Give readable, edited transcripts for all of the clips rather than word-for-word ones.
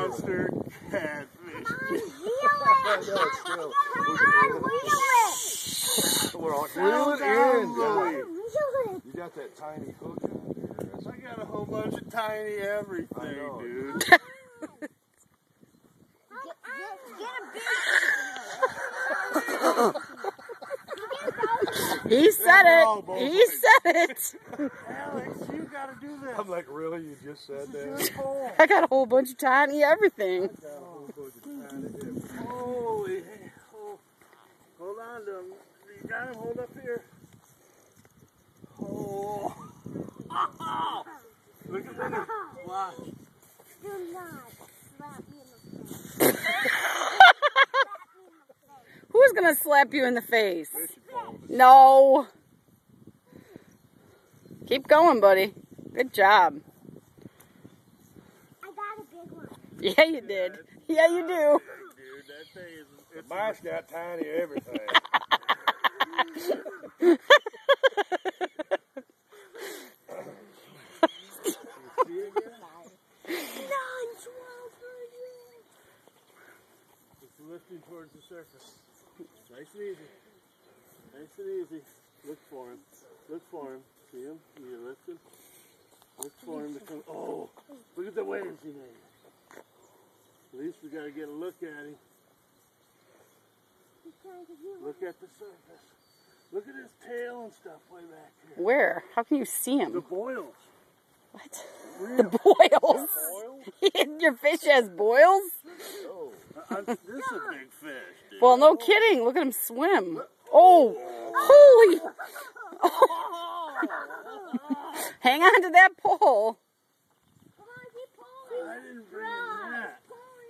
monster catfish. Reel it in, you got that tiny hook out there. I got a whole bunch of tiny everything, dude. He said it. He said it. Alex, you gotta do this. I'm like, really? You just said that? I got a whole bunch of tiny everything. Holy, hold on to him. You got him, hold up here. Oh. Look at that. Watch. Do not slap me in the face. Who's gonna slap you in the face? No. Keep going, buddy. Good job. I got a big one. Yeah, you did. Yeah, you do. Dude, that thing is... The mice got tiny everything. It's lifting towards the surface. Nice and easy. Nice and easy. Look for him. Look for him. See him? You're lifting. Look for him to come. Oh, look at the waves he made. At least we got to get a look at him. Look at the surface. Look at his tail and stuff way back here. Where? How can you see The him? boils. What? The boils? Your fish has boils? Oh, this is a big fish, dude. Well, no kidding. Look at him swim. Oh, holy. Hang on to that pole. I didn't bring him that.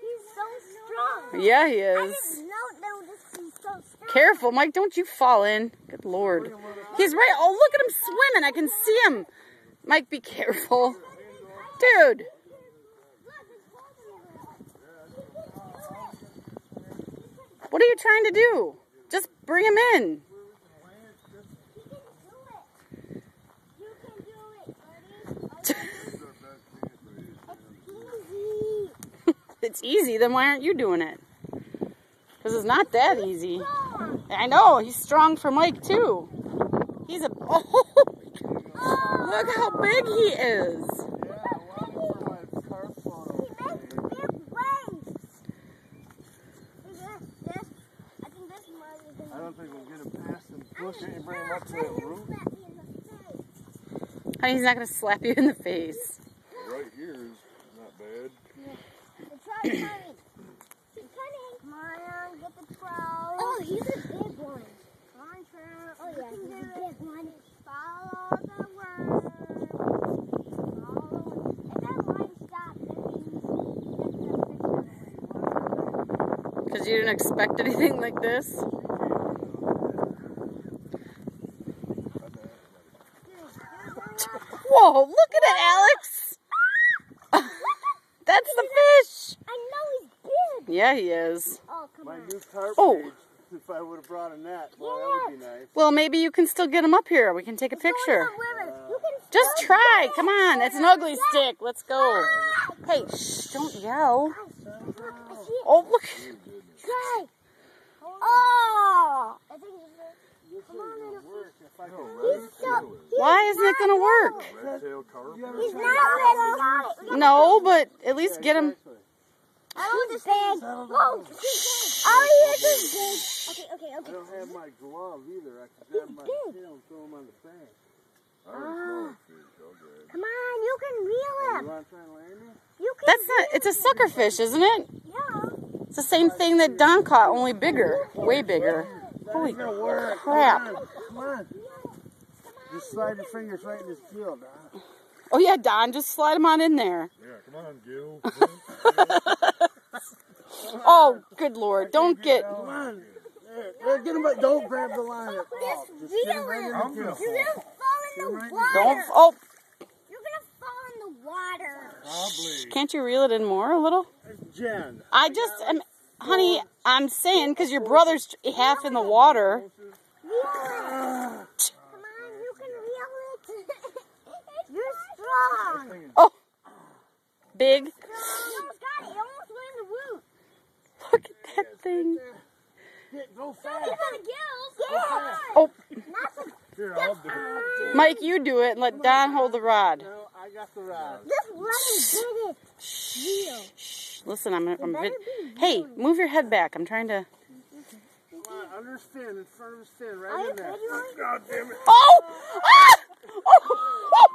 He's so strong. Yeah, he I is. didn't know this is so strong. Careful, Mike. Don't you fall in. Good Lord. He's right. Oh, look at him swimming. I can see him. Mike, be careful. Dude. What are you trying to do? Just bring him in. It's easy, then why aren't you doing it? Because it's not that easy. I know, he's strong for Mike too. He's a... Oh, look how big he is. I don't think we'll get him past him. Push it and bring him up to that roof. Honey, he's not going to slap you in the face. Right here is not bad. Come on, get the trout. Oh, he's a big one. Come on, trout. Oh, yeah, he's a big one. Follow the word. Follow it. If that line stops, that means Because you didn't expect anything like this? Whoa, look at it, Alex! That's the fish! I know he's big. Yeah, he is. Oh, come My on. new carp Oh. cage, if I would have brought a net, well, that would be nice. Well, maybe you can still get him up here. We can take a picture. You can Just try. Come on. That's an ugly stick. Let's go. Hey, shh, don't yell. Oh, look. try. Oh! I think come on, little fish. Why isn't it going to work? Red-tailed carp. He's not little. No, but at least get him. Oh, this big. Whoa. Oh, he is big. Okay. I don't have my glove either. I can grab my tail and throw him on the bank. Come on, you can reel You him. want to try and land me? You can That's not, it's a sucker fish, isn't it? Yeah. It's the same thing that Don caught, only bigger. Way bigger. Holy crap. Come on. Just slide your fingers right in his gill, Don. Oh, yeah, Don, just slide him on in there. Yeah, come on, Gil. Oh, good Lord. Don't get... Come on. There, get him, but don't grab the line. Just Just get him reel right in him. the gill. You're going to fall in the water. Don't... Oh, You're going to fall in the water. Probably. can't you reel it in more a little? Jen. I just am... Honey, I'm saying because your brother's half in the water. Reel it. Come on, you can reel it. You're strong. Oh, big. You almost got it. You almost that thing. Go fast. He's on the gills. Oh, Not the Here, I'll do it. Mike, you do it and let Don hold the rod. No, I got the rod. Just let him get it. Real. Shh, listen, I'm better Hey, move your head back. I'm trying to. Come on, under his fin, in front of his fin, Are right you in there. ready? God damn it. Oh! Ah! Oh!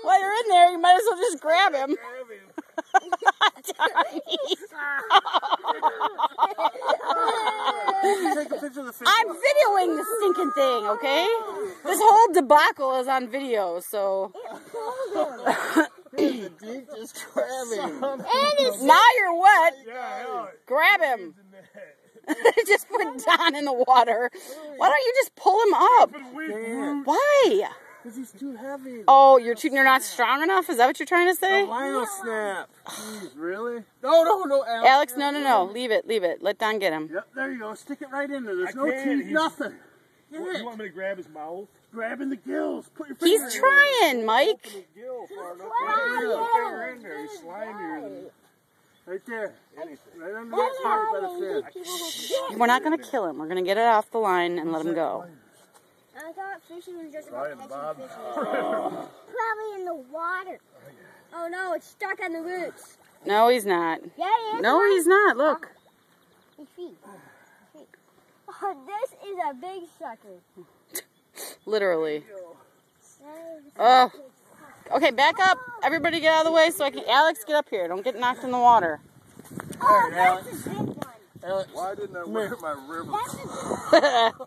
While you're in there, you might as well just grab him. Take a picture of the fin. I'm videoing this stinking thing, okay? This whole debacle is on video, so. The deep just grabbing. Now you're wet. Yeah, hell, Grab him. in the head. Just put Don in the water. Why don't you just pull him up? Why? Because he's too heavy. Oh, you're not strong enough? Is that what you're trying to say? Lino snap. Jeez, really? No, Alex, Alex. no. Leave it. Let Don get him. Yep, there you go. Stick it right in there. There's I no can't. teeth, nothing. Get You it. want me to grab his mouth? Grabbing the gills. Put your He's finger in trying, Mike. Open his gill far enough. there. Put your finger in there. He's slimier than Right there. anything. Right under that part by the fin. We're not going to kill him. We're going to get it off the line and let him go. I thought fishing was just Brian about Bob. catching fish. Probably in the water. Oh no, it's stuck on the roots. No, he's not. Yeah, he is. No, he's not. Look. His feet. Oh, this is a big sucker. Literally. That is- Oh. Okay, back up. Everybody get out of the way so I can... Alex, get up here. Don't get knocked in the water. Oh, that's a big one. Alex, Why didn't I wear my river? That's a